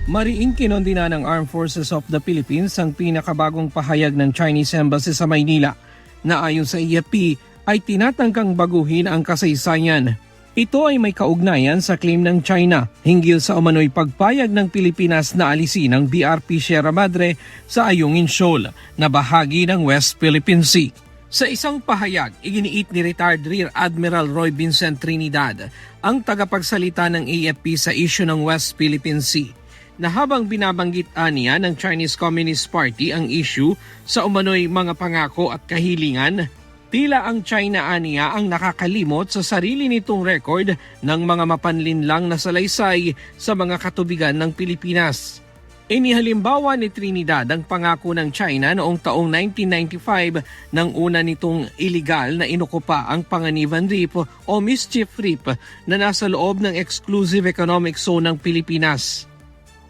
Mariing kinondina ng Armed Forces of the Philippines ang pinakabagong pahayag ng Chinese Embassy sa Maynila na ayon sa AFP ay tinatangkang baguhin ang kasaysayan. Ito ay may kaugnayan sa claim ng China hinggil sa umano'y pagpayag ng Pilipinas na alisin ang BRP Sierra Madre sa Ayungin Shoal na bahagi ng West Philippine Sea. Sa isang pahayag, iginiit ni retired Rear Admiral Roy Vincent Trinidad, ang tagapagsalita ng AFP sa issue ng West Philippine Sea, na habang binabanggit niya ng Chinese Communist Party ang issue sa umano'y mga pangako at kahilingan, tila ang China aniya ang nakakalimot sa sarili nitong record ng mga mapanlinlang na salaysay sa mga katubigan ng Pilipinas. Inihalimbawa ni Trinidad ang pangako ng China noong taong 1995 nang una nitong iligal na inukupa ang Panganiban Reef o Mischief Reef na nasa loob ng Exclusive Economic Zone ng Pilipinas.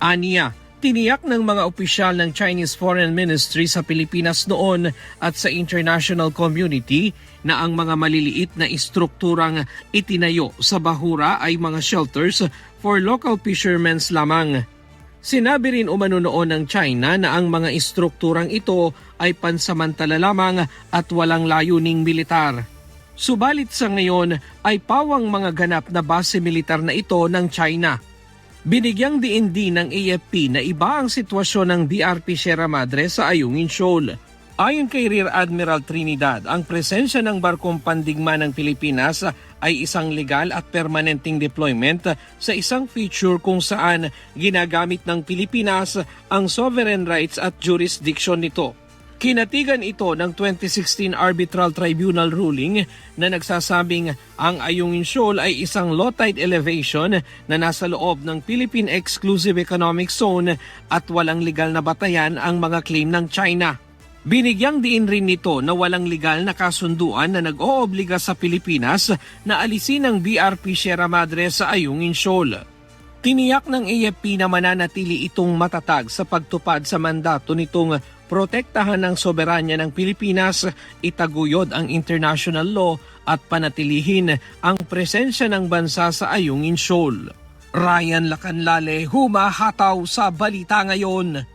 Aniya, tiniyak ng mga opisyal ng Chinese Foreign Ministry sa Pilipinas noon at sa international community na ang mga maliliit na istrukturang itinayo sa bahura ay mga shelters for local fishermen lamang. Sinabi rin umano noon ng China na ang mga istrukturang ito ay pansamantala lamang at walang layuning militar. Subalit sa ngayon ay pawang mga ganap na base militar na ito ng China. Binigyang diin din ng AFP na iba ang sitwasyon ng BRP Sierra Madre sa Ayungin Shoal. Ayon kay Rear Admiral Trinidad, ang presensya ng barkong pandigma ng Pilipinas ay isang legal at permanenteng deployment sa isang feature kung saan ginagamit ng Pilipinas ang sovereign rights at jurisdiction nito. Kinatigan ito ng 2016 Arbitral Tribunal ruling na nagsasabing ang Ayungin Shoal ay isang low tide elevation na nasa loob ng Philippine Exclusive Economic Zone at walang legal na batayan ang mga claim ng China. Binigyang diin rin nito na walang legal na kasunduan na nag-oobliga sa Pilipinas na alisin ang BRP Sierra Madre sa Ayungin Shoal. Tiniyak ng AFP na mananatili itong matatag sa pagtupad sa mandato nitong protektahan ng soberanya ng Pilipinas, itaguyod ang international law at panatilihin ang presensya ng bansa sa Ayungin Shoal. Ryan Lacanlale, humahataw sa Balita Ngayon.